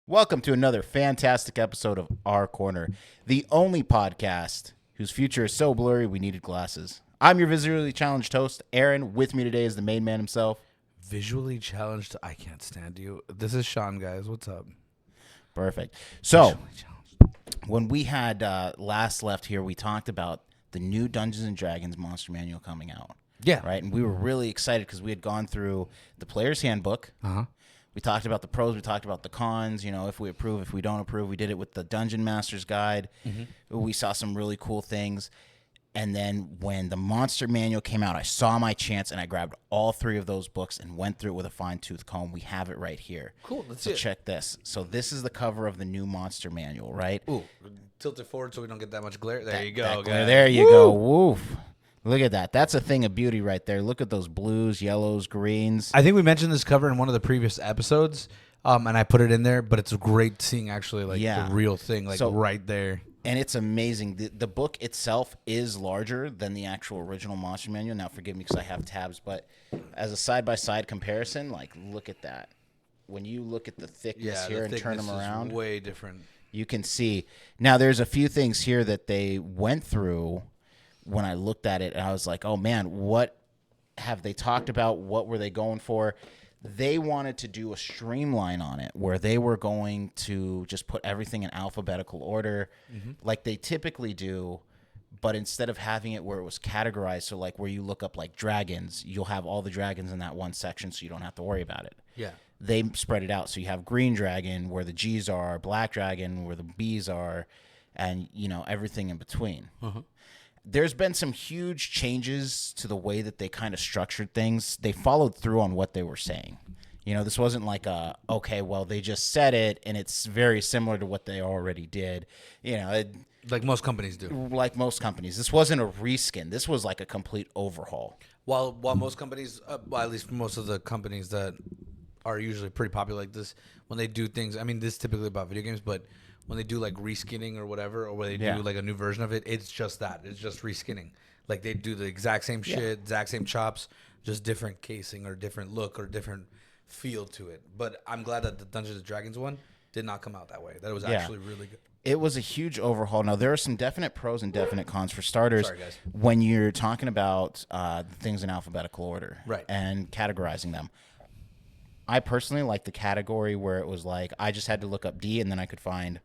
Welcome to another fantastic episode of Our Corner, the only podcast whose future is so blurry we needed glasses. I'm your visually challenged host, Aaron. With me today is the main man himself. Visually challenged? I can't stand you. This is Sean, guys. What's up? Perfect. So, when we had last left here, we talked about the new Dungeons & Dragons Monster Manual coming out. Yeah. Right? And we were really excited because we had gone through the Player's Handbook. Uh-huh. We talked about the pros. We talked about the cons. You know, if we approve, if we don't approve. We did it with the Dungeon Master's Guide. Mm-hmm. We saw some really cool things. And then when the Monster Manual came out, I saw my chance, and I grabbed all three of those books and went through it with a fine-tooth comb. We have it right here. Cool. Let's see it. So check this. So this is the cover of the new Monster Manual, right? Ooh, tilt it forward so we don't get that much glare. There you go. There you go. Woof. Look at that. That's a thing of beauty right there. Look at those blues, yellows, greens. I think we mentioned this cover in one of the previous episodes, and I put it in there, but it's great seeing actually the real thing right there. And it's amazing. The book itself is larger than the actual original Monster Manual. Now, forgive me because I have tabs, but as a side-by-side comparison, look at that. When you look at the thickness here and turn them around, way different. You can see. Now, there's a few things here that they went through when I looked at it, and I was like, oh, man, what have they talked about? What were they going for? They wanted to do a streamline on it where they were going to just put everything in alphabetical order like they typically do, but instead of having it where it was categorized, so like where you look up like dragons, you'll have all the dragons in that one section so you don't have to worry about it. Yeah. They spread it out. So you have green dragon where the G's are, black dragon where the B's are, and, you know, everything in between. There's been some huge changes to the way that they kind of structured things. They followed through on what they were saying. You know, this wasn't like okay, well, they just said it, and it's very similar to what they already did. You know, like most companies do. Like most companies. This wasn't a reskin. This was like a complete overhaul. While most companies, at least most of the companies that are usually pretty popular like this, when they do things, I mean, this is typically about video games, but when they do like reskinning or whatever, or when they do like a new version of it, it's just that. It's just reskinning. Like they do the exact same shit, exact same chops, just different casing or different look or different feel to it. But I'm glad that the Dungeons & Dragons one did not come out that way. That it was actually really good. It was a huge overhaul. Now, there are some definite pros and definite cons. For starters, sorry, guys, when you're talking about things in alphabetical order and categorizing them, I personally like the category where it was like I just had to look up D and then I could find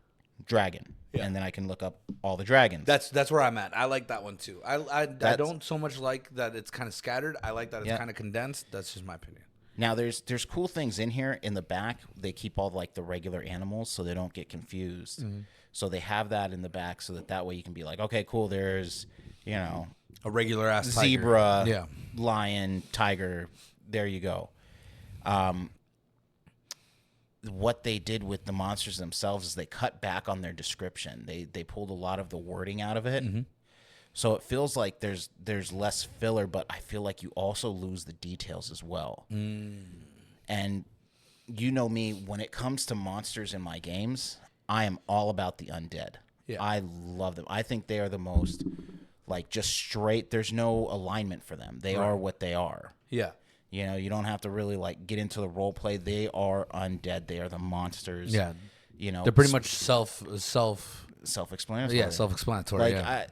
dragon, and then I can look up all the dragons. That's where I'm at. I like that one too. I don't so much like that it's kind of scattered. I like that it's kind of condensed. That's just my opinion. Now there's cool things in here. In the back, they keep all like the regular animals so they don't get confused. So they have that in the back so that way you can be like, okay, cool. There's, you know, a regular ass zebra, lion, tiger. There you go. What they did with the monsters themselves is they cut back on their description. They pulled a lot of the wording out of it. So it feels like there's less filler, but I feel like you also lose the details as well. And you know me, when it comes to monsters in my games, I am all about the undead. I love them. I think they are the most, like, just straight. There's no alignment for them. They are what they are. Yeah. You know, you don't have to really like get into the role play. They are undead. They are the monsters. Yeah. You know, they're pretty much self-explanatory. Yeah, self-explanatory. Like,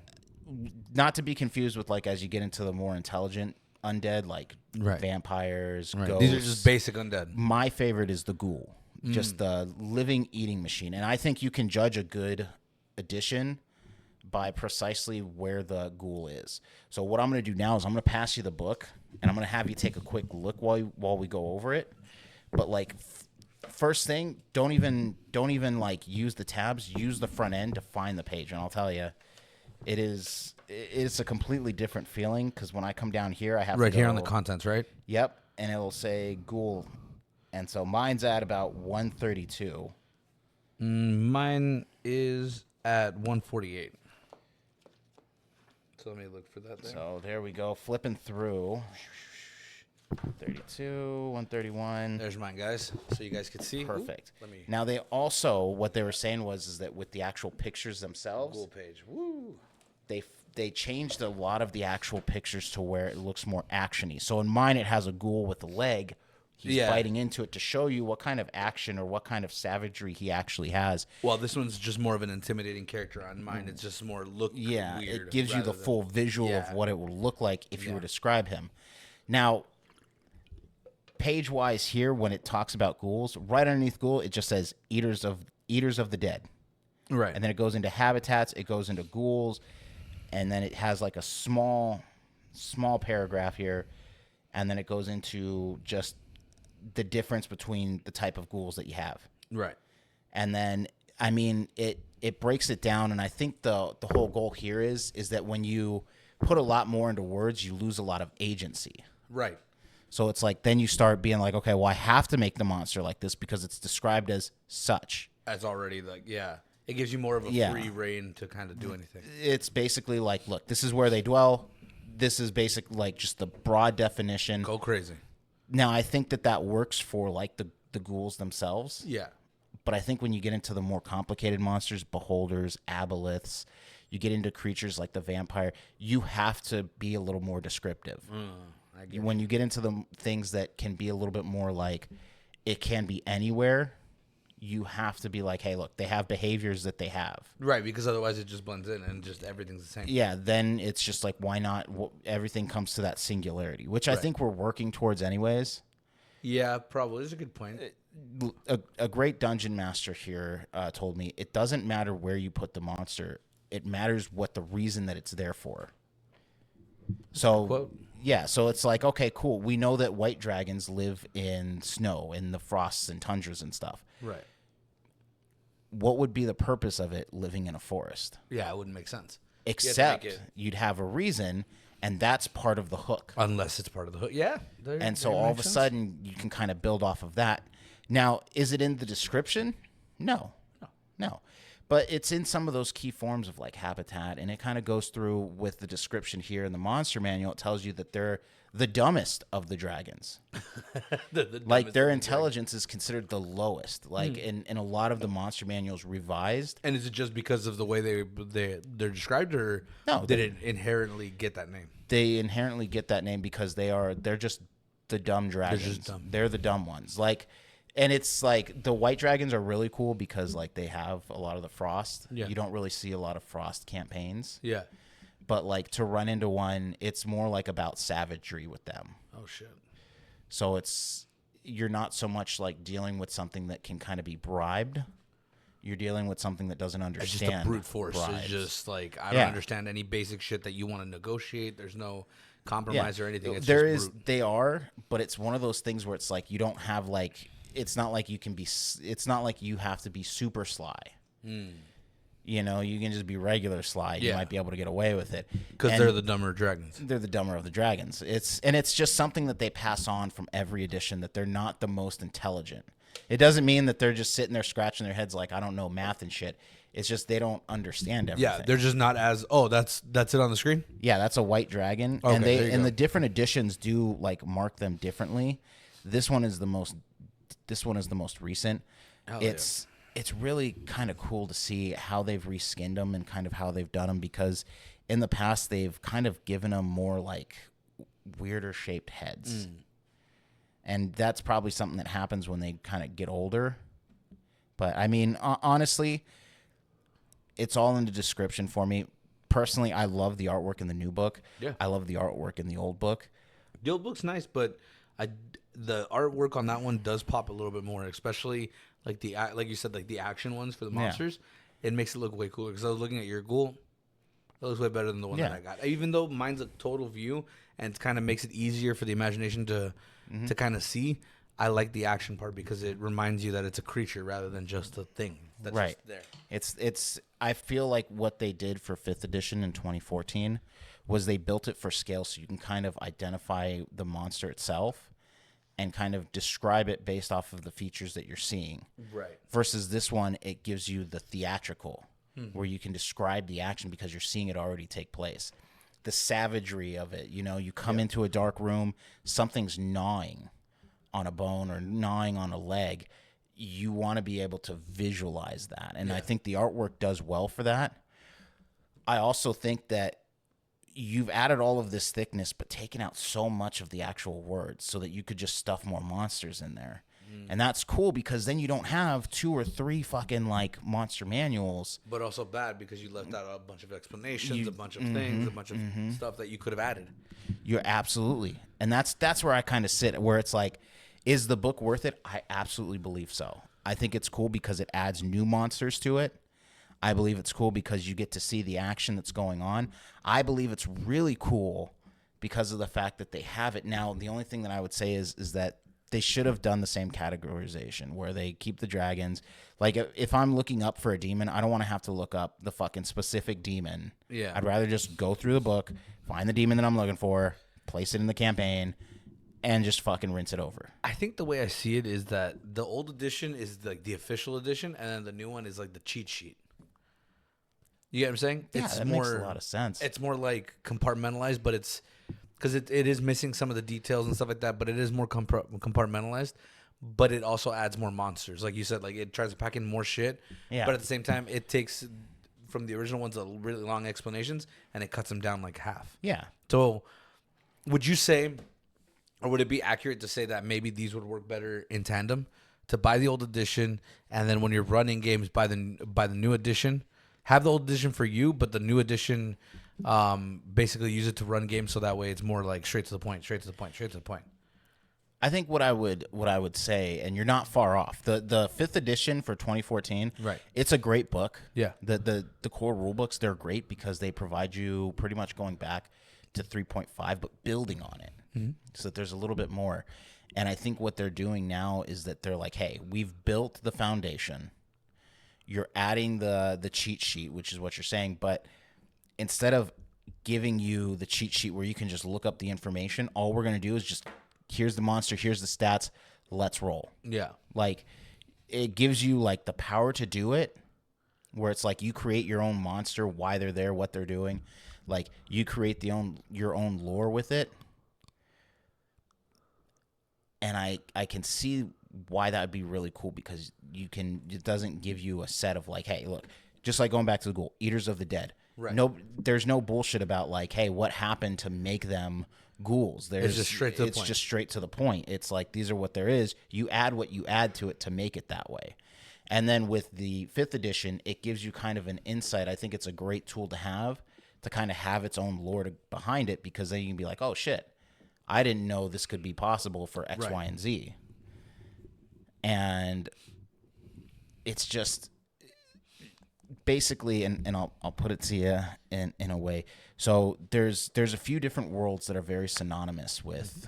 not to be confused with like as you get into the more intelligent undead, like vampires, ghosts. These are just basic undead. My favorite is the ghoul, just the living eating machine, and I think you can judge a good addition by precisely where the ghoul is. So what I'm going to do now is I'm going to pass you the book, and I'm going to have you take a quick look while we go over it. But like first thing, don't even like use the tabs. Use the front end to find the page, and I'll tell you, it's a completely different feeling because when I come down here, I have right to go, here on the contents, right? Yep, and it'll say ghoul, and so mine's at about 132. Mine is at 148. So let me look for that there. So there we go, flipping through. 132, 131. There's mine, guys, so you guys can see. Perfect. Ooh, let me. Now they also, what they were saying is that with the actual pictures themselves, Google page. Woo. they changed a lot of the actual pictures to where it looks more actiony. So in mine, it has a ghoul with a leg. He's biting into it to show you what kind of action or what kind of savagery he actually has. Well, this one's just more of an intimidating character. On mine, it's just more Yeah, weird. it gives you the full visual of what it would look like if you were to describe him. Now, page-wise here, when it talks about ghouls, right underneath ghoul, it just says eaters of the dead. Right. And then it goes into habitats, it goes into ghouls, and then it has like a small paragraph here, and then it goes into just the difference between the type of ghouls that you have. Right. And then, I mean, it breaks it down, and I think the whole goal here is that when you put a lot more into words, you lose a lot of agency. Right. So it's like, then you start being like, okay, well, I have to make the monster like this because it's described as such. That's already like, yeah. It gives you more of a free reign to kind of do anything. It's basically like, look, this is where they dwell. This is basically like just the broad definition. Go crazy. Now, I think that works for like the ghouls themselves. Yeah. But I think when you get into the more complicated monsters, beholders, aboleths, you get into creatures like the vampire, you have to be a little more descriptive. When you get into the things that can be a little bit more like it can be anywhere, you have to be like, hey, look, they have behaviors that they have. Right, because otherwise it just blends in and just everything's the same. Yeah, then it's just like, why not? Everything comes to that singularity, which I think we're working towards anyways. Yeah, probably. That's a good point. A great dungeon master here told me, it doesn't matter where you put the monster. It matters what the reason that it's there for. So, Quote. Yeah, so it's like, okay, cool. We know that white dragons live in snow, in the frosts and tundras and stuff. Right. What would be the purpose of it living in a forest? Yeah, it wouldn't make sense. Except you'd have a reason, and that's part of the hook. Unless it's part of the hook. Yeah. And so all of a sudden, you can kind of build off of that. Now, is it in the description? No. But it's in some of those key forms of like habitat, and it kind of goes through with the description here in the monster manual. It tells you that they're the dumbest of the dragons. Like their intelligence is considered the lowest. Like in a lot of the monster manuals revised. And is it just because of the way they're described, or did it inherently get that name? They inherently get that name because they're just the dumb dragons. They're just dumb. They're the dumb ones. Like. And it's like the white dragons are really cool because like they have a lot of the frost. Yeah. You don't really see a lot of frost campaigns. Yeah. But like to run into one, it's more like about savagery with them. Oh shit. So you're not so much like dealing with something that can kind of be bribed. You're dealing with something that doesn't understand. It's just a brute force. bribes. It's just like I don't understand any basic shit that you want to negotiate. There's no compromise or anything. It's there just is brute. They are, but it's one of those things where it's like you don't have like. It's not like you can be. It's not like you have to be super sly. You know, you can just be regular sly. You might be able to get away with it Because they're the dumber dragons. They're the dumber of the dragons. It's just something that they pass on from every edition, that they're not the most intelligent. It doesn't mean that they're just sitting there scratching their heads like I don't know math and shit. It's just they don't understand everything. Yeah, they're just not as. Oh, that's it on the screen. Yeah, that's a white dragon, Okay, and the different editions do like mark them differently. This one is the most recent. It's really kind of cool to see how they've reskinned them and kind of how they've done them, because in the past they've kind of given them more like weirder shaped heads. And that's probably something that happens when they kind of get older. But I mean, honestly, it's all in the description for me. Personally, I love the artwork in the new book. Yeah. I love the artwork in the old book. The old book's nice, but the artwork on that one does pop a little bit more, especially like like you said, like the action ones for the monsters. It makes it look way cooler, because I was looking at your ghoul. It looks way better than the one that I got. Even though mine's a total view and it kind of makes it easier for the imagination to kind of see, I like the action part because it reminds you that it's a creature rather than just a thing that's just there. It's I feel like what they did for 5th edition in 2014 was they built it for scale, so you can kind of identify the monster itself and kind of describe it based off of the features that you're seeing. Right. Versus this one, it gives you the theatrical, where you can describe the action because you're seeing it already take place. the savagery of it. You know, you come into a dark room, something's gnawing on a bone or gnawing on a leg. You want to be able to visualize that. And I think the artwork does well for that. I also think that you've added all of this thickness, but taken out so much of the actual words so that you could just stuff more monsters in there. And that's cool because then you don't have 2 or 3 fucking like monster manuals. But also bad because you left out a bunch of explanations, a bunch of things, a bunch of stuff that you could have added. You're absolutely. And that's where I kind of sit, where it's like, is the book worth it? I absolutely believe so. I think it's cool because it adds new monsters to it. I believe it's cool because you get to see the action that's going on. I believe it's really cool because of the fact that they have it now. The only thing that I would say is that they should have done the same categorization where they keep the dragons. Like, if I'm looking up for a demon, I don't want to have to look up the fucking specific demon. Yeah. I'd rather just go through the book, find the demon that I'm looking for, place it in the campaign, and just fucking rinse it over. I think the way I see it is that the old edition is like the official edition, and then the new one is like the cheat sheet. You get what I'm saying? Yeah, that makes a lot of sense. It's more like compartmentalized, but it's because it is missing some of the details and stuff like that, but it is more compartmentalized, but it also adds more monsters. Like you said, like it tries to pack in more shit, but at the same time, it takes from the original ones a really long explanations, and it cuts them down like half. Yeah. So would you say, or would it be accurate to say that maybe these would work better in tandem, to buy the old edition, and then when you're running games, buy the new edition? Have the old edition for you, but the new edition, basically use it to run games, so that way it's more like straight to the point. I think what I would say, and you're not far off. The 5th edition for 2014, right? It's a great book. Yeah. The core rule books, they're great because they provide you pretty much going back to 3.5, but building on it, so that there's a little bit more. And I think what they're doing now is that they're like, hey, we've built the foundation. You're adding the cheat sheet, which is what you're saying, but instead of giving you the cheat sheet where you can just look up the information, all we're going to do is just, here's the monster, here's the stats, let's roll. Yeah. Like, it gives you like the power to do it, where it's like you create your own monster, why they're there, what they're doing. Like, you create your own lore with it. And I can see why that would be really cool, because it doesn't give you a set of like, hey, look, just like going back to the Ghoul, Eaters of the Dead. Right. No, there's no bullshit about like, hey, what happened to make them ghouls? It's just straight to the point. It's just straight to the point. It's like, these are what there is. You add what you add to it to make it that way. And then with the 5th edition, it gives you kind of an insight. I think it's a great tool to kind of have its own lore behind it, because then you can be like, oh shit, I didn't know this could be possible for X, Y, and Z. And it's just basically, and I'll put it to you in a way. So there's a few different worlds that are very synonymous with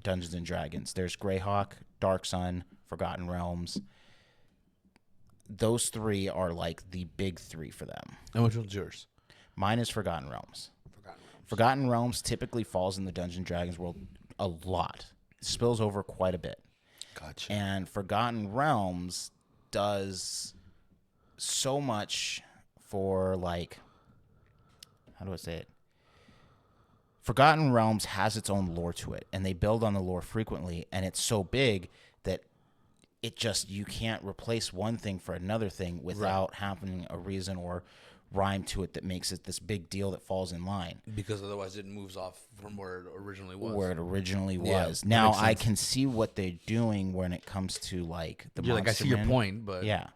Dungeons and Dragons. There's Greyhawk, Dark Sun, Forgotten Realms. Those 3 are like the big 3 for them. And which one's yours? Mine is Forgotten Realms. Forgotten Realms typically falls in the Dungeons and Dragons world a lot. It spills over quite a bit. Gotcha. And Forgotten Realms does so much for, like, how do I say it? Forgotten Realms has its own lore to it, and they build on the lore frequently, and it's so big that you can't replace one thing for another thing without having a reason or rhyme to it that makes it this big deal that falls in line. Because otherwise it moves off from where it originally was. Now I can see what they're doing when it comes to like the monster. Like, I see your point, but yeah,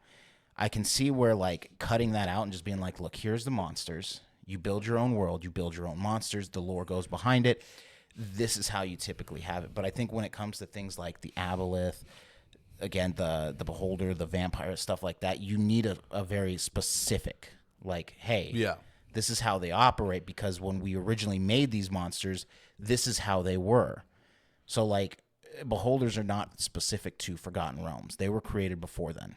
I can see where like cutting that out and just being like, look, here's the monsters. You build your own world. You build your own monsters. The lore goes behind it. This is how you typically have it. But I think when it comes to things like the Aboleth, again, the Beholder, the Vampire, stuff like that, you need a very specific, like, hey, this is how they operate, because when we originally made these monsters, this is how they were. So, like, Beholders are not specific to Forgotten Realms. They were created before then.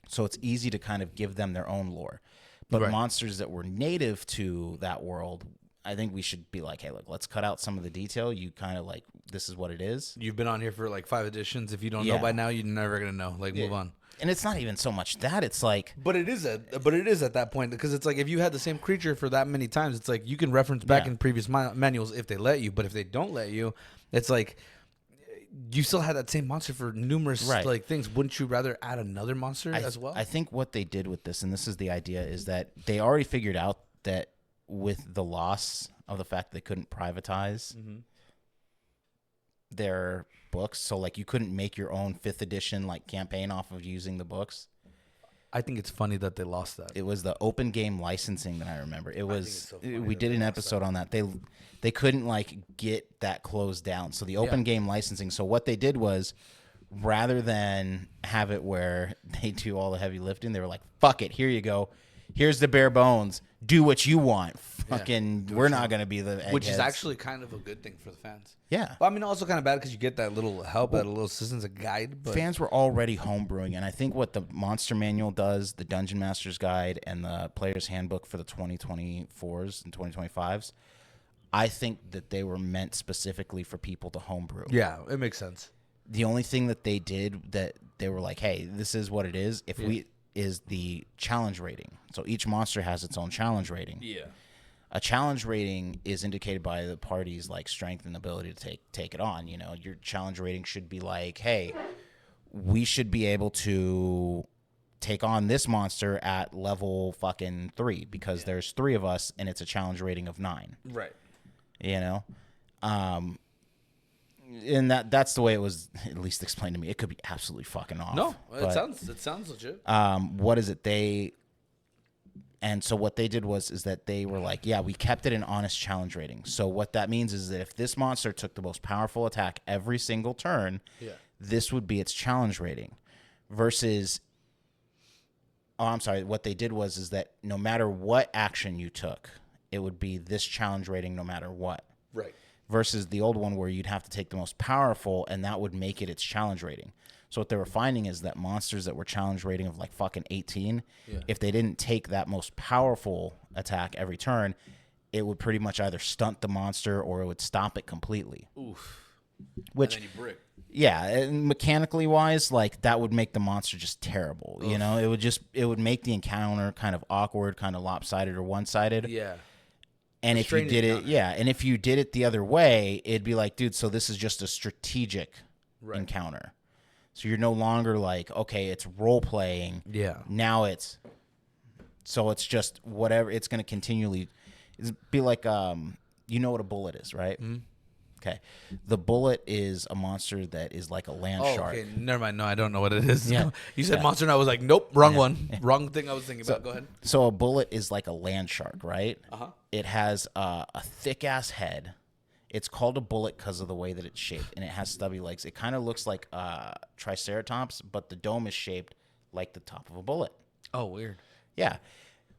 So it's easy to kind of give them their own lore. But monsters that were native to that world, I think we should be like, hey, look, let's cut out some of the detail. You kind of like, this is what it is. You've been on here for like 5 editions. If you don't know by now, you're never gonna know. Like, move on. And it's not even so much that. It's like, but it is at that point, because it's like if you had the same creature for that many times, it's like you can reference back in previous manuals if they let you. But if they don't let you, it's like you still had that same monster for numerous like things. Wouldn't you rather add another monster as well? I think what they did with this, and this is the idea, is that they already figured out that with the loss of the fact they couldn't privatize their books, so like you couldn't make your own 5th edition like campaign off of using the books. I think it's funny that they lost that. It was the open game licensing that I remember. It was we did an episode on that. They couldn't like get that closed down. So the open game licensing. So what they did was, rather than have it where they do all the heavy lifting, they were like, "Fuck it, here you go. Here's the bare bones. Do what you want. Fucking, we're not gonna be the eggheads." Which is actually kind of a good thing for the fans. Yeah. Well, I mean, also kind of bad because you get that little help, that little assistance, a guide. But fans were already homebrewing, and I think what the Monster Manual does, the Dungeon Master's Guide, and the Player's Handbook for the 2024s and 2025s, I think that they were meant specifically for people to homebrew. Yeah, it makes sense. The only thing that they did that they were like, hey, this is what it is. If we is the challenge rating. So each monster has its own challenge rating. Yeah. A challenge rating is indicated by the party's like strength and ability to take it on. You know, your challenge rating should be like, hey, we should be able to take on this monster at level fucking 3 because there's 3 of us and it's a challenge rating of 9. Right. You know? And that's the way it was at least explained to me. It could be absolutely fucking off. No, it sounds legit. What is it? And so what they did is that they were like, yeah, we kept it an honest challenge rating. So what that means is that if this monster took the most powerful attack every single turn, this would be its challenge rating. Versus, what they did is that no matter what action you took, it would be this challenge rating no matter what. Right. Versus the old one where you'd have to take the most powerful, and that would make it its challenge rating. So what they were finding is that monsters that were challenge rating of like fucking 18, if they didn't take that most powerful attack every turn, it would pretty much either stunt the monster or it would stop it completely. Oof. Which, and then you brick. Yeah, and mechanically wise, like that would make the monster just terrible. Oof. You know, it would make the encounter kind of awkward, kind of lopsided or one-sided. Yeah. And if you did it, and if you did it the other way, it'd be like, dude, so this is just a strategic encounter. So you're no longer like, okay, it's role playing. Yeah. Now it's just whatever. It's going to continually be like, you know what a bullet is, right? Mm-hmm. Okay. The bullet is a monster that is like a land shark. Okay, never mind. No, I don't know what it is. Yeah. You said monster and I was like, nope, wrong one. Wrong thing I was thinking about. Go ahead. So a bullet is like a land shark, right? Uh-huh. It has a thick-ass head. It's called a bullet because of the way that it's shaped, and it has stubby legs. It kind of looks like a Triceratops, but the dome is shaped like the top of a bullet. Oh, weird. Yeah.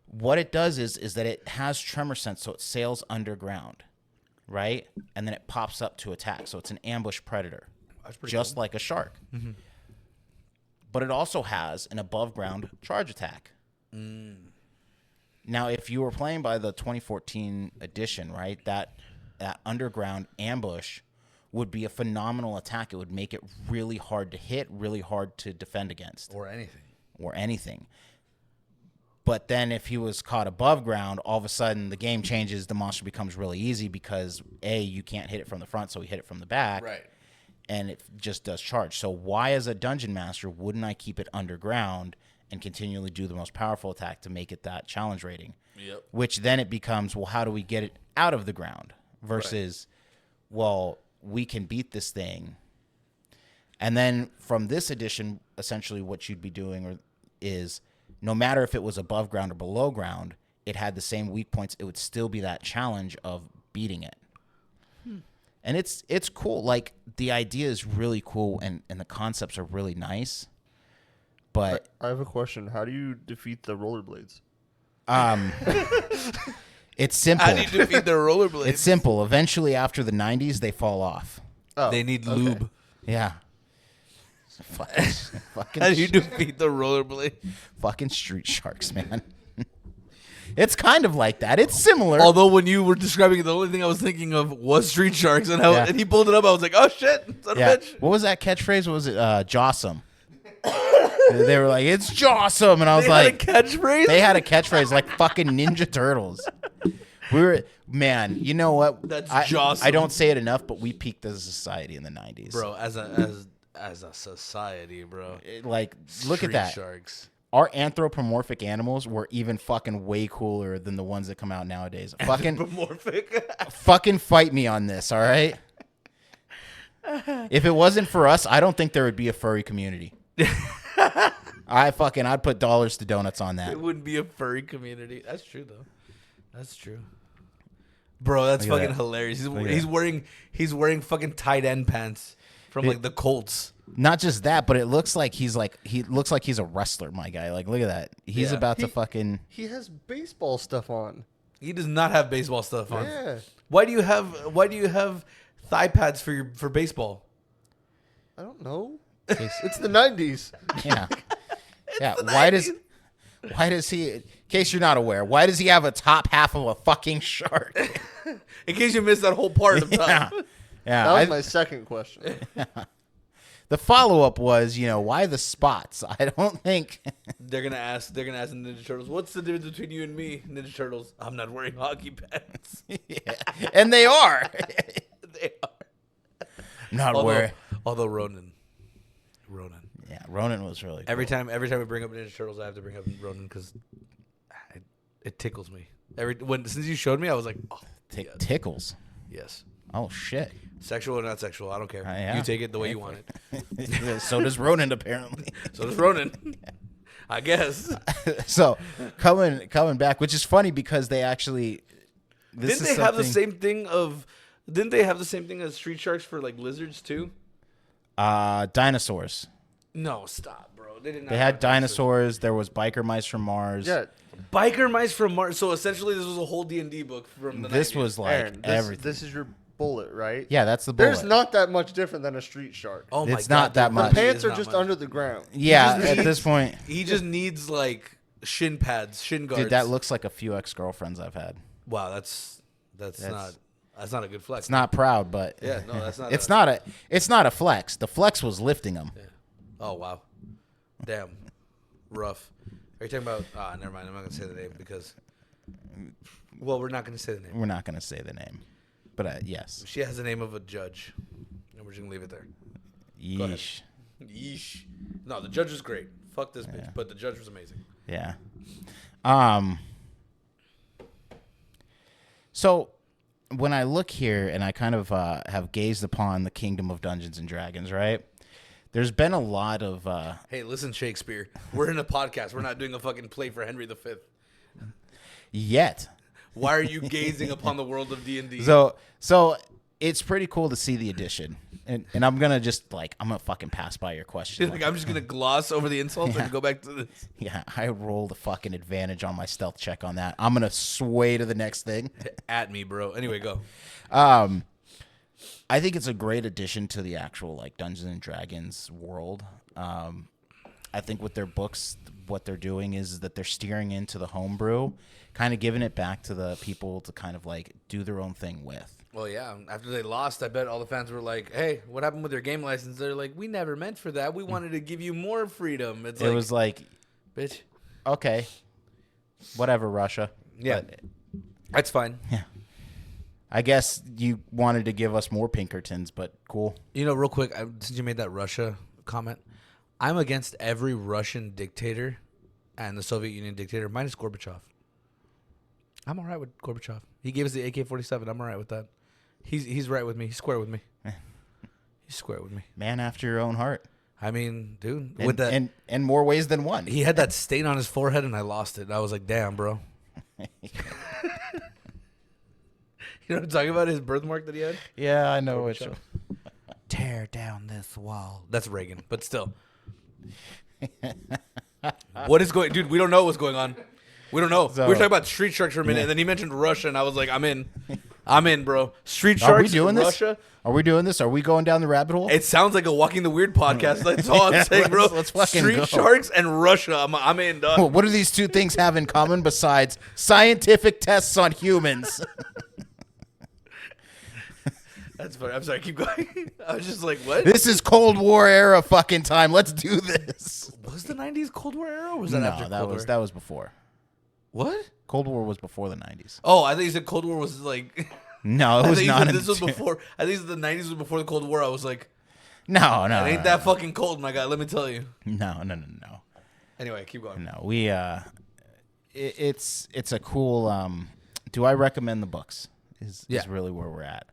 What it does is that it has tremor sense, so it sails underground, right? And then it pops up to attack. So it's an ambush predator, just like a shark. Mm-hmm. But it also has an above-ground charge attack. Mm. Now, if you were playing by the 2014 edition, right, that underground ambush would be a phenomenal attack. It would make it really hard to hit, really hard to defend against. Or anything. But then if he was caught above ground, all of a sudden the game changes. The monster becomes really easy because, A, you can't hit it from the front, so we hit it from the back. Right. And it just does charge. So why, as a dungeon master, wouldn't I keep it underground and continually do the most powerful attack to make it that challenge rating? Yep. Which then it becomes, well, how do we get it out of the ground? Versus, well, we can beat this thing. And then from this edition, essentially what you'd be doing is no matter if it was above ground or below ground, it had the same weak points. It would still be that challenge of beating it. And it's cool. Like, the idea is really cool, and the concepts are really nice. But I have a question. How do you defeat the rollerblades? It's simple. How do you defeat the rollerblades? It's simple. Eventually, after the 90s, they fall off. Oh, they need lube. Yeah. Fucking How do you defeat the rollerblade? Fucking street sharks, man. It's kind of like that. It's similar. Although when you were describing it, the only thing I was thinking of was Street Sharks, and and he pulled it up. I was like, oh shit, son of a bitch. What was that catchphrase? What was it? Jossum. They were like, it's Jossum, and I was like, had a catchphrase. they had a catchphrase like fucking Ninja Turtles. Man, you know what? That's Jossum. I Jossum. don't say it enough, but we peaked as a society in the 90s. Bro, as a society, bro. Like, look Street at that. Sharks. Our anthropomorphic animals were even fucking way cooler than the ones that come out nowadays. Fucking fight me on this, all right? If it wasn't for us, I don't think there would be a furry community. I'd put dollars to donuts on that. It wouldn't be a furry community. That's true though. That's true. Bro, that's Look at fucking that. hilarious. at He's wearing fucking tight end pants from like the Colts. Not just that, but it looks like he looks like he's a wrestler, my guy. Like, look at that. He's Yeah. about to fucking. He has baseball stuff on. He does not have baseball stuff on. Yeah. Why do you have thigh pads for baseball? I don't know. It's the 90s. Yeah. Yeah. Why does he? In case you're not aware, why does he have a top half of a fucking shark? In case you missed that whole part of Yeah. time. Yeah. That was my second question. The follow up was, why the spots? I don't think. They're gonna ask the Ninja Turtles, what's the difference between you and me, Ninja Turtles? I'm not wearing hockey pads. Yeah. And they are. They are. Not wearing. Although Ronan. Yeah, Ronan was really cool. Every time we bring up Ninja Turtles, I have to bring up Ronan because it tickles me. Since you showed me, I was like, oh, yes. Tickles. Yes. Oh shit. Sexual or not sexual, I don't care. Yeah. You take it the way you want it. So does Ronan apparently. So does Ronan. I guess. So coming back, which is funny because they actually. Didn't they have the same thing as Street Sharks for like lizards too? Dinosaurs. No, stop, bro. They did not. They had dinosaurs. There was biker mice from Mars. Yeah. Biker mice from Mars. So essentially, this was a whole D&D book from the 90s. This was like Aaron, everything. this is your bullet, right? Yeah, that's the bullet. There's not that much different than a street shark. Oh my It's God, not that the much. The It pants is are not just much. under the ground. Yeah, just at needs- this point, He just needs like shin pads, shin guards. dude, that looks like a few ex-girlfriends I've had. Wow, that's not a good flex. It's not proud, but Yeah, no, that's not. It's not a flex. The flex was lifting them. Oh wow, damn, rough. Are you talking about? Never mind. I'm not gonna say the name because. Well, we're not gonna say the name. We're not going to say the name, but yes. She has the name of a judge, and we're just gonna leave it there. Go ahead. Yeesh. Yeesh. No, the judge was great. Fuck this bitch, but the judge was amazing. Yeah. So when I look here and I kind of have gazed upon the kingdom of Dungeons and Dragons, right? There's been a lot of Hey, listen, Shakespeare. We're in a podcast. We're not doing a fucking play for Henry V. yet. Why are you gazing upon the world of D&D? So it's pretty cool to see the addition. And I'm going to fucking pass by your question. Like, I'm just gonna gloss over the insults and go back to this. Yeah, I rolled a fucking advantage on my stealth check on that. I'm going to sway to the next thing. At me, bro. Anyway, go. I think it's a great addition to the actual like Dungeons and Dragons world. I think with their books, what they're doing is that they're steering into the homebrew, kind of giving it back to the people to kind of like do their own thing with. Well, yeah. After they lost, I bet all the fans were like, "Hey, what happened with your game license?" They're like, "We never meant for that. We wanted to give you more freedom." It was like, bitch. okay, whatever, Russia. Yeah, But, that's fine. I guess you wanted to give us more Pinkertons, but cool. You know, real quick, since you made that Russia comment, I'm against every Russian dictator and the Soviet Union dictator, minus Gorbachev. I'm all right with Gorbachev. He gave us the AK-47. I'm all right with that. He's right with me. He's square with me. He's square with me. Man after your own heart. I mean, dude, And, with that, in more ways than one. he had that stain on his forehead, and I lost it. I was like, damn, bro. You know what I'm talking about? His birthmark that he had? Yeah, I know which. Gorbachev. Tear down this wall. That's Reagan, but still. What is going... Dude, we don't know what's going on. We don't know. So- we were talking about Street Sharks for a minute, and then he mentioned Russia, and I was like, I'm in. I'm in, bro. Street Are we Sharks doing in this? Russia. Are we doing this? Are we going down the rabbit hole? It sounds like a Walking the Weird podcast. That's all I'm saying, bro. let's fucking Street go. Sharks and Russia. I'm in, dog. Well, what do these two things have in common besides scientific tests on humans? That's funny. I'm sorry. Keep going. I was just like, what? This is Cold War era fucking time. Let's do this. Was the 90s Cold War era or was that No, after that Cold was War? that was before. What? Cold War was before the 90s. Oh, I think you said Cold War was like... No, it I was think you not. said In this was before... I think the 90s was before the Cold War. I was like, No, it ain't that fucking cold, my guy. Let me tell you. No. Anyway, keep going. No, we it's a cool. Do I recommend the books? Is really where we're at.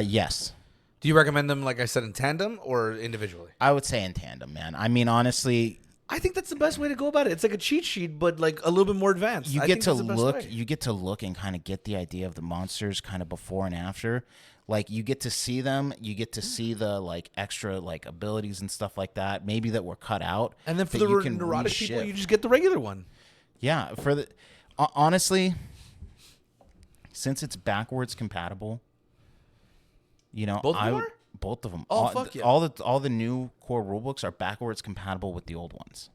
Yes, Do you recommend them, like I said, in tandem or individually? I would say in tandem, man. I mean, honestly, I think that's the best way to go about it. It's like a cheat sheet, but like a little bit more advanced. you I get think to that's the best look. way. You get to look and kind of get the idea of the monsters, kind of before and after. Like you get to see them. You get to see the like extra like abilities and stuff like that. Maybe that were cut out. And then for that the you can neurotic people, reshift. you just get the regular one. Yeah, for the honestly, since it's backwards compatible, you know, Both of them are? both of them. Oh, fuck yeah. All the new core rulebooks are backwards compatible with the old ones.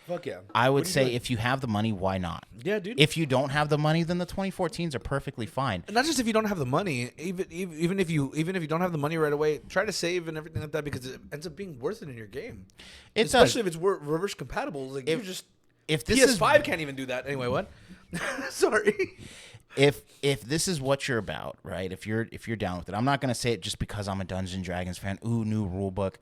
Fuck yeah. I would What do you say think? if you have the money, why not? Yeah, dude. If you don't have the money, then the 2014s are perfectly fine. Not just if you don't have the money, even if you don't have the money right away, try to save and everything like that because it ends up being worth it in your game. It Especially does. if it's reverse compatible. Like you just If this is PS5 can't even do that. Anyway, what? Sorry. if this is what you're about, right? If you're down with it, I'm not gonna say it just because I'm a Dungeons and Dragons fan. Ooh, new rule book.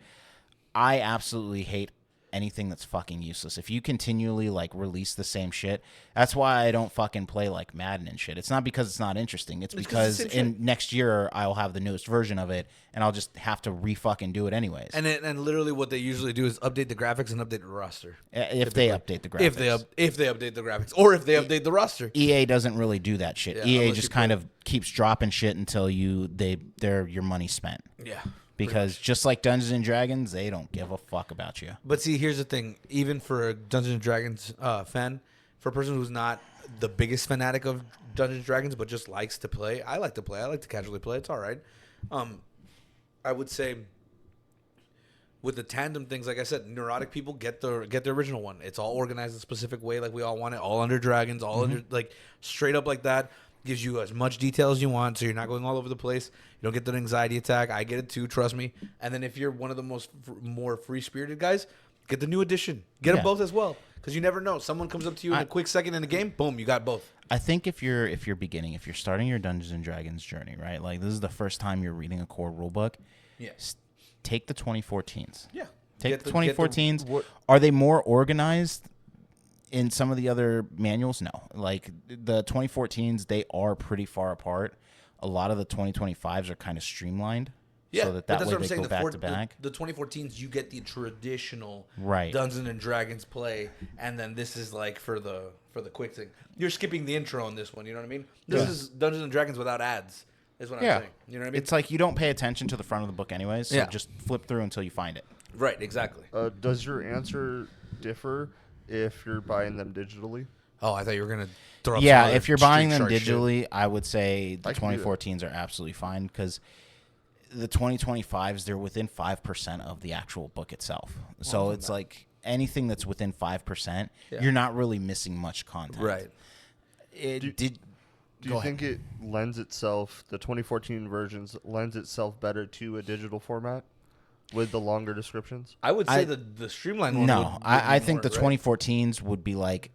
I absolutely hate anything that's fucking useless. If you continually like release the same shit, that's why I don't fucking play like Madden and shit. It's not because it's not interesting. It's 'cause because it's the same in next year I'll have the newest version of it, and I'll just have to re-fucking do it anyways. And literally what they usually do is update the graphics and update the roster. If they update the graphics. If they update the graphics or if they update the roster. EA doesn't really do that shit. Yeah, EA unless just you kind play- of keeps dropping shit until they're your money spent. Yeah. Because just like Dungeons and Dragons, they don't give a fuck about you. But see, here's the thing. Even for a Dungeons and Dragons fan, for a person who's not the biggest fanatic of Dungeons and Dragons, but just likes to play, I like to play. I like to casually play. It's all right. I would say with the tandem things, like I said, neurotic people get the original one. It's all organized a specific way, like we all want it. All under dragons, all under like straight up like that. Gives you as much detail as you want, so you're not going all over the place. You don't get that anxiety attack. I get it too, trust me. And then if you're one of the more free-spirited guys, get the new edition. Get them both as well, because you never know. Someone comes up to you in a quick second in the game, boom, you got both. I think if you're beginning, if you're starting your Dungeons and Dragons journey, right? Like this is the first time you're reading a core rulebook. Yeah. Take the 2014s. Yeah. Take the 2014s. Are they more organized in some of the other manuals? No. Like the 2014s, they are pretty far apart. A lot of the 2025s are kind of streamlined. Yeah, So but that that's way what I'm they saying. go back to back. The 2014s, you get the traditional Right. Dungeons and Dragons play, and then this is like for the quick thing. You're skipping the intro on this one. You know what I mean? This is Dungeons and Dragons without ads. Is what I'm saying. You know what I mean? It's like you don't pay attention to the front of the book anyways, so Yeah. just flip through until you find it. Right. Exactly. Does your answer differ if you're buying them digitally? Oh, I thought you were gonna throw. Up Yeah, some other if you're buying Street them Shark shit. digitally, I would say the I can do that. 2014s are absolutely fine because the 2025s, they're within 5% of the actual book itself. So it's like anything that's within 5%, Yeah. you're not really missing much content. Right. Do you think it lends itself, the 2014 versions lends itself better to a digital format with the longer descriptions? I would say the streamlined one. No, would I be think the more, right? 2014s would be like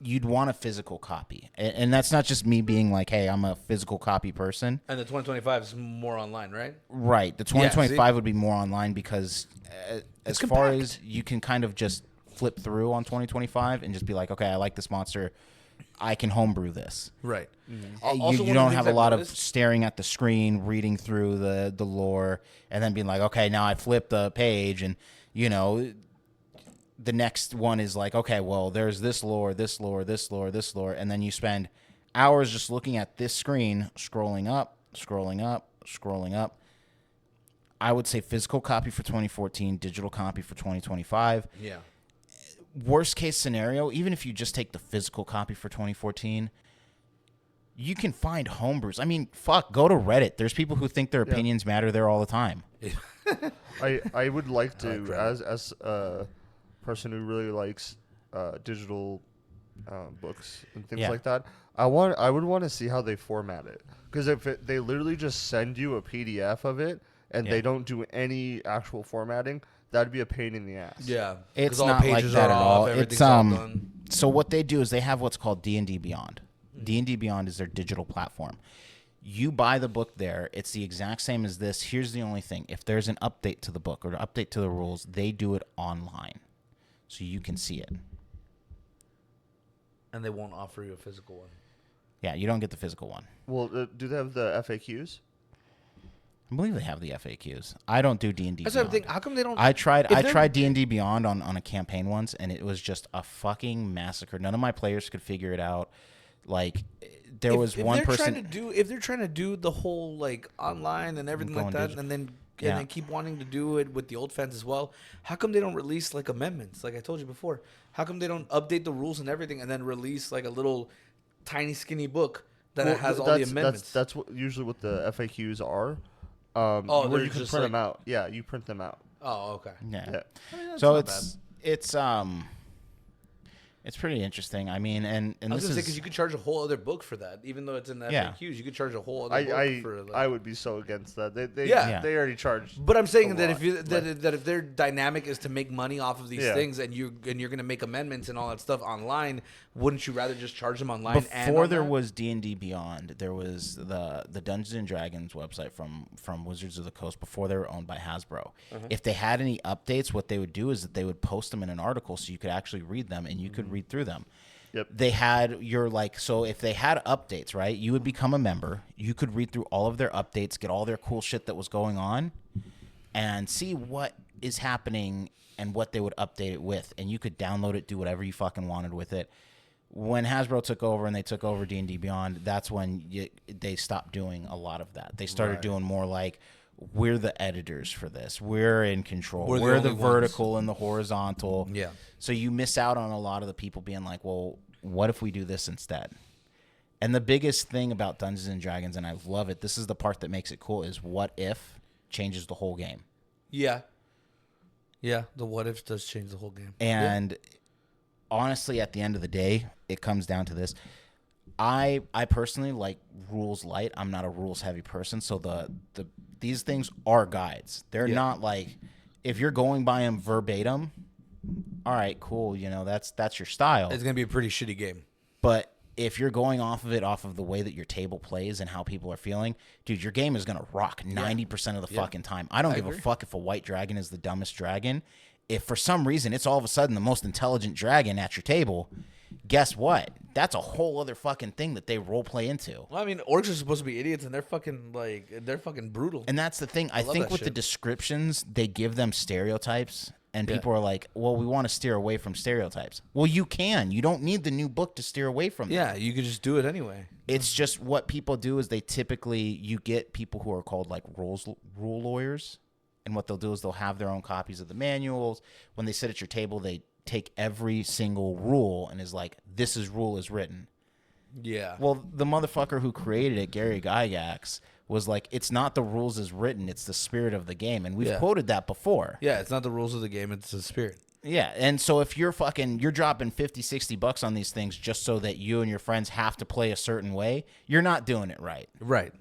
you'd want a physical copy, and that's not just me being like, hey, I'm a physical copy person. And the 2025 is more online, right? Right. The 2025 would be more online because as far compact. as you can kind of just flip through on 2025 and just be like, okay, I like this monster. I can homebrew this. Right. You don't have a lot of staring at the screen, reading through the lore, and then being like, okay, now I flip the page, and the next one is like, okay, well, there's this lore, this lore, this lore, this lore, and then you spend hours just looking at this screen, scrolling up, scrolling up, scrolling up. I would say physical copy for 2014, digital copy for 2025. Yeah. Worst case scenario, even if you just take the physical copy for 2014, You can find homebrews. I mean, fuck, go to Reddit. There's people who think their opinions matter there all the time. I would like to, like Reddit. as a person who really likes digital books and things like that, I would want to see how they format it. Because if they literally just send you a PDF of it and they don't do any actual formatting, that'd be a pain in the ass. Yeah, It's 'cause all not like pages that are at all. off, It's everything's all done. so what they do is they have what's called D&D Beyond. D&D Beyond is their digital platform. You buy the book there. It's the exact same as this. Here's the only thing. If there's an update to the book or an update to the rules, they do it online. So you can see it. And they won't offer you a physical one. Yeah, you don't get the physical one. Well, do they have the FAQs? I believe they have the FAQs. I don't do D&D That's what I'm Beyond. thinking. How come they don't? I tried if they're- D&D Beyond on a campaign once, and it was just a fucking massacre. None of my players could figure it out. Like, there was one they're person... if they're trying to do the whole like online and everything like Going that, digital. and then Yeah. and then keep wanting to do it with the old fans as well, how come they don't release like amendments? Like I told you before, how come they don't update the rules and everything, and then release like a little tiny skinny book that has all the amendments? That's what usually what the FAQs are. Oh, where they're you can just print like- them out. Yeah, you print them out. Oh, okay. Yeah. Yeah. I mean, that's So not it's pretty interesting. I mean, and I was this gonna say is because you could charge a whole other book for that, even though it's in the Yeah. FAQs. You could charge a whole other I book for. Like, I would be so against that. They Yeah. they already charged. But I'm saying a that lot, if you but- that if their dynamic is to make money off of these Yeah. things, and you're gonna make amendments and all that stuff online, wouldn't you rather just charge them online? and before on there that? was D&D Beyond, there was the Dungeons and Dragons website from Wizards of the Coast before they were owned by Hasbro. If they had any updates, what they would do is that they would post them in an article so you could actually read them and you could read through them. Yep. They had so if they had updates, right, you would become a member. You could read through all of their updates, get all their cool shit that was going on, and see what is happening and what they would update it with. And you could download it, do whatever you fucking wanted with it. When Hasbro took over and they took over D&D Beyond, that's when they stopped doing a lot of that. They started doing more like, we're the editors for this. We're in control. We're the only vertical and the horizontal. Yeah. So you miss out on a lot of the people being like, well, what if we do this instead? And the biggest thing about Dungeons and Dragons, and I love it, this is the part that makes it cool, is what if changes the whole game. Yeah. Yeah, the what if does change the whole game. And honestly, at the end of the day, it comes down to this. I personally like rules light. I'm not a rules heavy person, so these things are guides. They're not like, if you're going by them verbatim, all right, cool, that's your style. It's gonna be a pretty shitty game. But if you're going off of the way that your table plays and how people are feeling, dude, your game is gonna rock 90% of the fucking time. I don't give a fuck if a white dragon is the dumbest dragon. If for some reason it's all of a sudden the most intelligent dragon at your table, guess what? That's a whole other fucking thing that they role play into. Well, I mean, orcs are supposed to be idiots, and they're fucking brutal. And that's the thing. I love think that with the shit. descriptions, they give them stereotypes. And people are like, well, we want to steer away from stereotypes. Well, you can. You don't need the new book to steer away from them. Yeah, you could just do it anyway. It's just what people do is they typically, you get people who are called like rule lawyers. And what they'll do is they'll have their own copies of the manuals. When they sit at your table, they take every single rule and is like, this rule is written. Yeah. Well, the motherfucker who created it, Gary Gygax, was like, it's not the rules as written, it's the spirit of the game. And we've quoted that before. Yeah, it's not the rules of the game, it's the spirit. Yeah, and so if you're dropping $50-$60 on these things just so that you and your friends have to play a certain way, you're not doing it right. Right.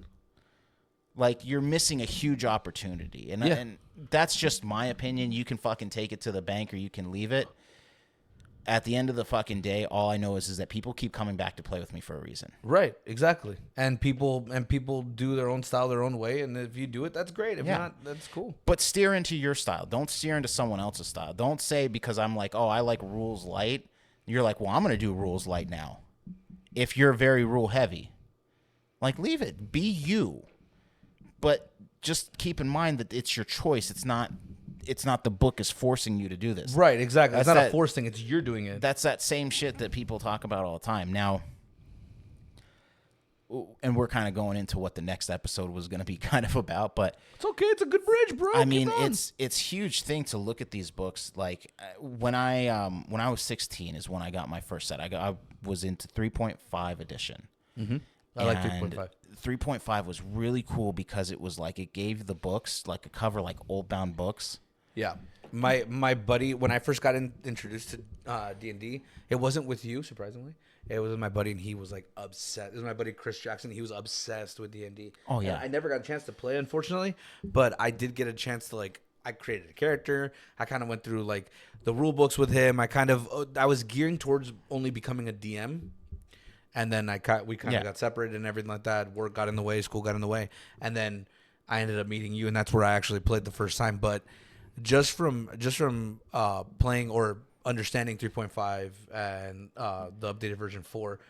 Like, you're missing a huge opportunity. And that's just my opinion. You can fucking take it to the bank or you can leave it. At the end of the fucking day, all I know is that people keep coming back to play with me for a reason. Right, exactly. And people do their own style, their own way, and if you do it, that's great. If not, that's cool. But steer into your style. Don't steer into someone else's style. Don't say because I'm like, oh, I like rules light. You're like, well, I'm going to do rules light now. If you're very rule heavy, like, leave it. Be you. But just keep in mind that it's your choice. It's not the book is forcing you to do this. Right, exactly. That's it's not that- a forced thing. It's you're doing it. That's that same shit that people talk about all the time. Now, and we're kind of going into what the next episode was going to be kind of about, but It's okay. It's a good bridge, bro. I mean, Keep on. it's huge thing to look at these books. Like when I was 16 is when I got my first set. I was into 3.5 edition. I I like 3.5. 3.5 was really cool because it was like it gave the books like a cover like old bound books. Yeah. My buddy, when I first got introduced to D&D, it wasn't with you, surprisingly. It was with my buddy, and he was like obsessed. It was my buddy Chris Jackson. He was obsessed with D&D. Oh, yeah. And I never got a chance to play, unfortunately, but I did get a chance to like. I created a character. I kind of went through like the rule books with him. I was gearing towards only becoming a DM, and then we kind of got separated and everything like that. Work got in the way, school got in the way, and then I ended up meeting you, and that's where I actually played the first time. But just from playing or understanding 3.5 and the updated version 4,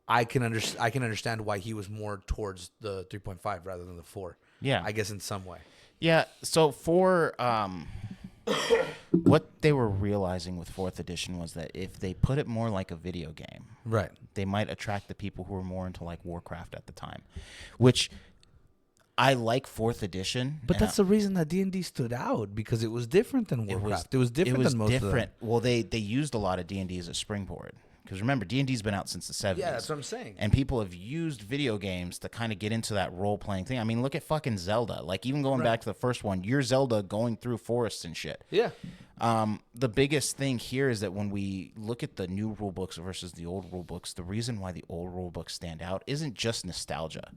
I can understand why he was more towards the 3.5 rather than the 4. Yeah, I guess in some way. Yeah. So for what they were realizing with 4th edition was that if they put it more like a video game, right, they might attract the people who were more into like Warcraft at the time, which I like 4th edition. But that's the reason that D&D stood out, because it was different than Warcraft. It was different than most of them. Well, they used a lot of D&D as a springboard. Because remember, D&D's been out since the 70s. Yeah, that's what I'm saying. And people have used video games to kind of get into that role-playing thing. I mean, look at fucking Zelda. Like, even going back to the first one, you're Zelda going through forests and shit. Yeah. The biggest thing here is that when we look at the new rule books versus the old rule books, the reason why the old rule books stand out isn't just nostalgia.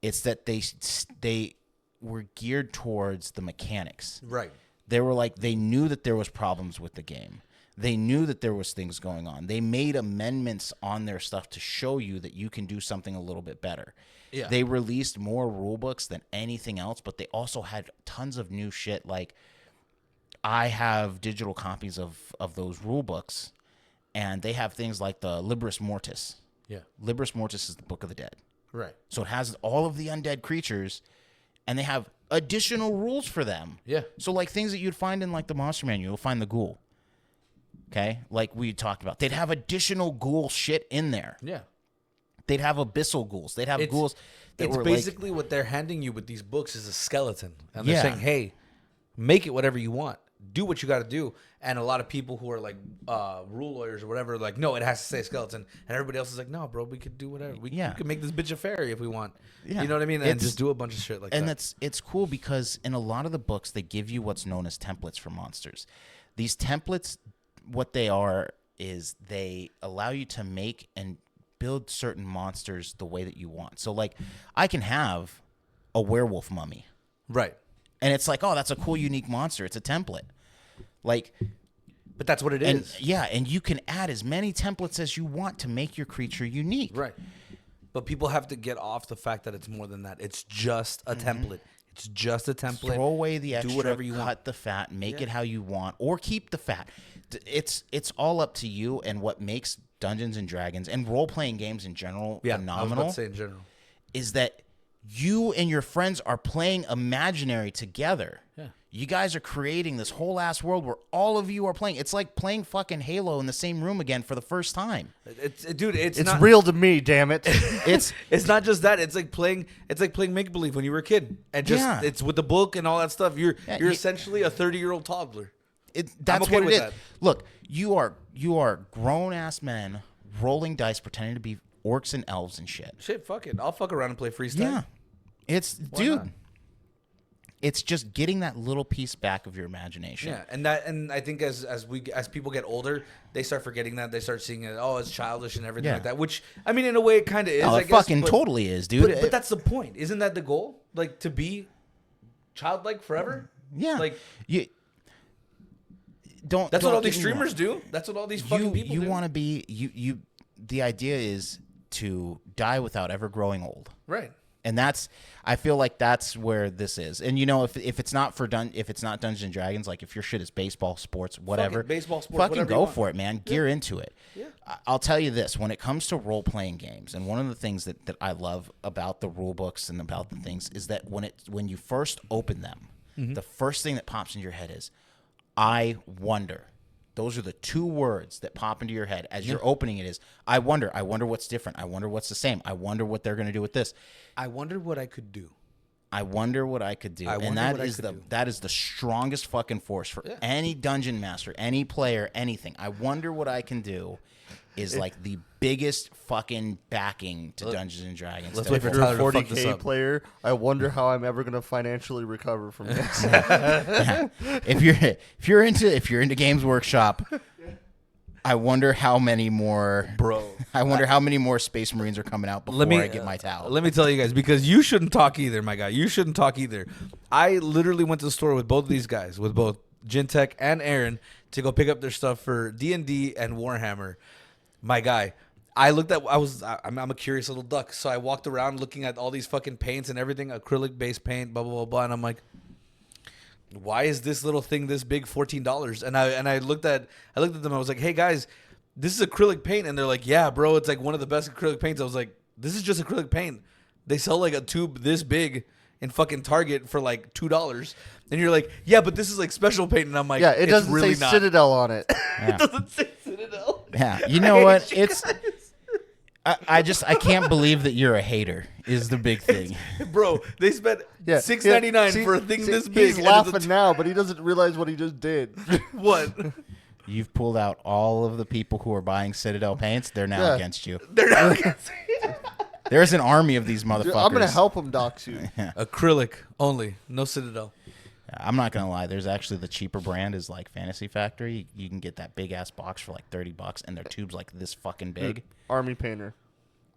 It's that they were geared towards the mechanics. Right. They knew that there was problems with the game. They knew that there was things going on. They made amendments on their stuff to show you that you can do something a little bit better. Yeah. They released more rule books than anything else, but they also had tons of new shit. Like, I have digital copies of those rule books, and they have things like the Libris Mortis. Yeah. Libris Mortis is the Book of the Dead. Right. So it has all of the undead creatures, and they have additional rules for them. Yeah. So like things that you'd find in like the Monster Manual, you'll find the ghoul. Okay, like we talked about, they'd have additional ghoul shit in there. Yeah, they'd have abyssal ghouls. They'd have ghouls. It's basically what they're handing you with these books is a skeleton, and they're saying, "Hey, make it whatever you want. Do what you got to do." And a lot of people who are like rule lawyers or whatever, like, no, it has to say skeleton, and everybody else is like, "No, bro, we could do whatever. We could make this bitch a fairy if we want." Yeah. You know what I mean? And just do a bunch of shit like that. And it's cool because in a lot of the books, they give you what's known as templates for monsters. These templates, what they are is they allow you to make and build certain monsters the way that you want. So like I can have a werewolf mummy. Right. And it's like, oh, that's a cool, unique monster. It's a template. Like, but that's what it is. Yeah. And you can add as many templates as you want to make your creature unique. Right. But people have to get off the fact that it's more than that. It's just a template. It's just a template. Throw away the extra, do whatever you cut the fat, make it how you want, or keep the fat. It's all up to you. And what makes Dungeons and Dragons and role-playing games in general phenomenal I was about to say in general. Is that you and your friends are playing imaginary together. Yeah. You guys are creating this whole ass world where all of you are playing. It's like playing fucking Halo in the same room again for the first time. It's not real to me, damn it. It's not just that. It's like playing make believe when you were a kid, and just it's with the book and all that stuff. You're essentially a 30-year-old toddler. That's okay what it is. that. Look, you are grown ass men rolling dice, pretending to be orcs and elves and shit. Shit, fuck it. I'll fuck around and play freestyle. Yeah, Why not? It's just getting that little piece back of your imagination. Yeah, and I think as people get older, they start forgetting that. They start seeing it. Oh, it's childish and everything like that. Which I mean, in a way, it kind of is. Oh, I it guess, fucking totally is, dude. But that's the point. Isn't that the goal? Like to be childlike forever. Yeah. Like you don't. That's don't what all these get me wrong. streamers do. That's what all these fucking people do. You want to be you. The idea is to die without ever growing old. Right. And I feel like that's where this is. And you know, if it's not if it's not Dungeons and Dragons, like if your shit is baseball, sports, whatever, baseball, sports, fucking go for it, man. Gear into it. Yeah. I'll tell you this: when it comes to role playing games, and one of the things that I love about the rule books and about the things is that when you first open them, the first thing that pops into your head is, "I wonder." Those are the two words that pop into your head as you're opening it is, I wonder what's different. I wonder what's the same. I wonder what they're going to do with this. I wonder what I could do. I wonder what I could do. And that is the strongest fucking force for any dungeon master, any player, anything. I wonder what I can do is like the biggest fucking backing to Dungeons and Dragons. Let's If wait for you're a Tyler to fuck this 40K up. player, I wonder how I'm ever gonna financially recover from this. If you're into Games Workshop, I wonder how many more I wonder how many more Space Marines are coming out before I get my towel. Let me tell you guys, because you shouldn't talk either, my guy. You shouldn't talk either. I literally went to the store with both of these guys, with both Gintech and Aaron, to go pick up their stuff for D&D and Warhammer. My guy, I'm a curious little duck, so I walked around looking at all these fucking paints and everything, acrylic-based paint, blah, blah, blah, blah, and I'm like, why is this little thing this big, $14? And I looked at them, I was like, hey, guys, this is acrylic paint. And they're like, yeah, bro, it's like one of the best acrylic paints. I was like, this is just acrylic paint. They sell like a tube this big in fucking Target for like $2. And you're like, yeah, but this is like special paint. And I'm like, Yeah, it doesn't really say not. Citadel on it. It doesn't say Citadel. Yeah, you know what? It's I can't believe that you're a hater is the big thing. Bro, they spent Yeah, $6.99 for a thing this big. He's and it's a laughing now, but he doesn't realize what he just did. What? You've pulled out all of the people who are buying Citadel paints. They're now Yeah. against you. They're not There's an army of these motherfuckers. Dude, I'm gonna help him dox you. acrylic only, no Citadel. I'm not gonna lie. There's actually the cheaper brand is like Fantasy Factory. You can get that big ass box for like $30, and their tubes like this fucking big. Army painter.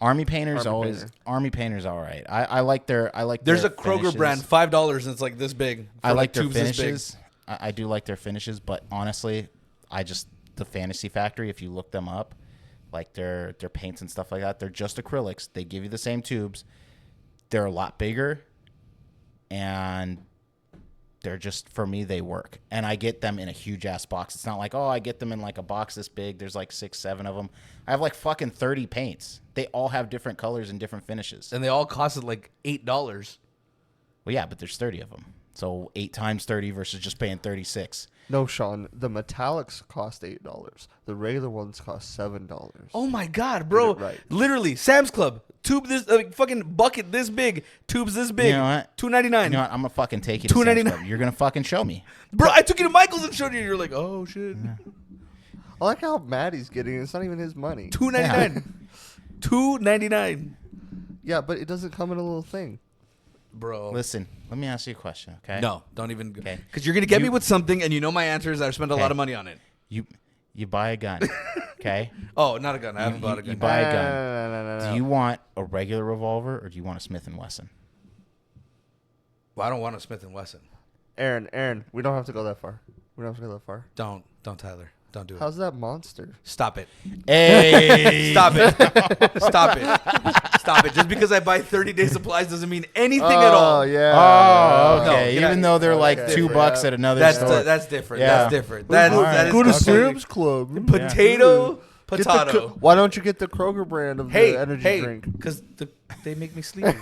Army Painter's Army always Painter. Army Painter's all right. I like their There's their a Kroger finishes. brand, $5, and it's like this big. I like their tubes this big. finishes. I do like their finishes, but honestly, the Fantasy Factory, if you look them up, like their paints and stuff like that, they're just acrylics. They give you the same tubes. They're a lot bigger, and they're just, for me, they work. And I get them in a huge ass box. It's not like, oh, I get them in like a box this big. There's like 6, 7 of them. I have like fucking 30 paints. They all have different colors and different finishes. And they all costed like $8. Well, yeah, but there's 30 of them. So 8 times 30 versus just paying 36. No, Sean. The metallics cost $8. The regular ones cost $7. Oh my God, bro! Get it right. Literally, Sam's Club tube this fucking bucket this big, tubes this big. You know what? $2.99. You know what? I'm gonna fucking take you to Sam's $2.99. Club. You're gonna fucking show me. Bro, I took you to Michael's and showed you. You're like, oh shit. I like how mad he's getting. It's not even his money. $2.99. $2.99. Yeah, but it doesn't come in a little thing. Bro. Listen, let me ask you a question, okay? No, don't even. Okay. Because you're gonna get me You- with something, and you know my answer is I spent a lot of money on it. You buy a gun, okay? Oh, not a gun. I haven't bought a gun. You buy a gun. No. Do you want a regular revolver or do you want a Smith & Wesson? Well, I don't want a Smith & Wesson. Aaron, we don't have to go that far. We don't have to go that far. Don't, Tyler. Don't do it. How's that monster? Stop it. Hey! Stop it. Stop it. Stop it. Just because I buy 30 day supplies doesn't mean anything at all. Oh, yeah. Oh, No, okay. get out- Even though they're like Okay. $2 at another That's store. that's different. Yeah. That's different. That is All right. that is Go to completely- Sam's Club. Potato, Get the potato. Why don't you get the Kroger brand of Hey, the energy hey, drink? because they make me sleepy.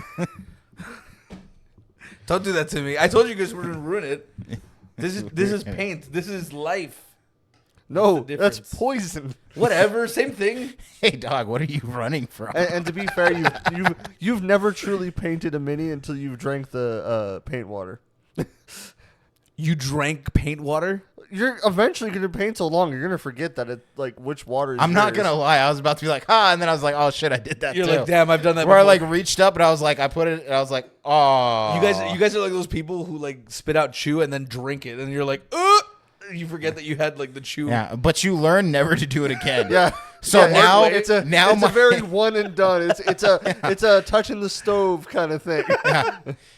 Don't do that to me. I told you guys we're gonna ruin it. This is paint. This is life. No, What's the that's difference? poison. Whatever, same thing. Hey, dog, what are you running from? And to be fair, you've never truly painted a mini until you've drank the paint water. You drank paint water? You're eventually gonna paint so long, you're gonna forget that it like which water. Is I'm not yours. gonna lie. I was about to be like, and then I was like, oh shit, I did that You're too. like, damn, I've done that Where I before. like reached up and I was like, I put it, and I was like, oh. You guys are like those people who like spit out chew and then drink it, and you're like, you forget that you had like the chew. Yeah, but you learn never to do it again. Yeah. So Yeah, now it's a very one and done. It's a touching the stove kind of thing.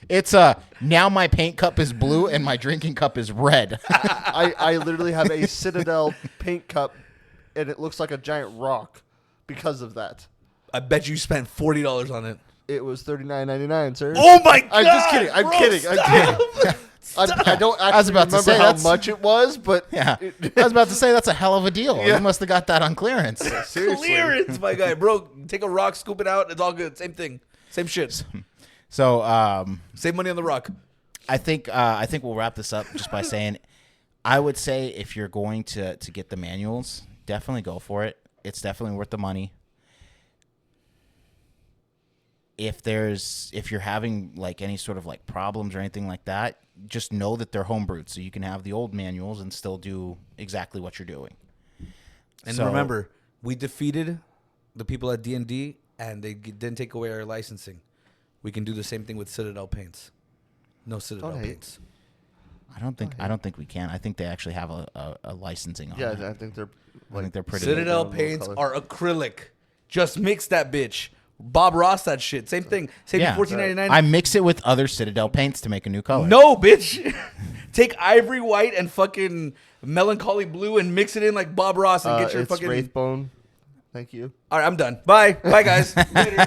it's now my paint cup is blue and my drinking cup is red. I literally have a Citadel paint cup, and it looks like a giant rock because of that. I bet you spent $40 on it. It was $39.99, sir. Oh my god! I'm just kidding. I'm bro, kidding. I'm kidding. I don't I was actually about to remember say, how that's- much it was, but Yeah, I was about to say that's a hell of a deal. Yeah. You must have got that on clearance. seriously. Clearance, my guy, bro. Take a rock, scoop it out. It's all good. Same thing. Same shit. So Save money on the rock. I think we'll wrap this up just by saying, I would say if you're going to get the manuals, definitely go for it. It's definitely worth the money. if you're having like any sort of like problems or anything like that, just know that they're homebrewed, so you can have the old manuals and still do exactly what you're doing. And remember, we defeated the people at D&D, and they didn't take away our licensing. We can do the same thing with Citadel paints. No Citadel paints. I don't think we can. I think they actually have a licensing on it. Yeah, I think they're. I think they're pretty. Citadel paints are acrylic. Just mix that bitch. Bob Ross that shit. Same thing. Save you $14.99. I mix it with other Citadel paints to make a new color. No, bitch. Take ivory white and fucking melancholy blue and mix it in like Bob Ross and get your it's fucking Wraithbone. Thank you. All right, I'm done. Bye. Bye, guys. Later.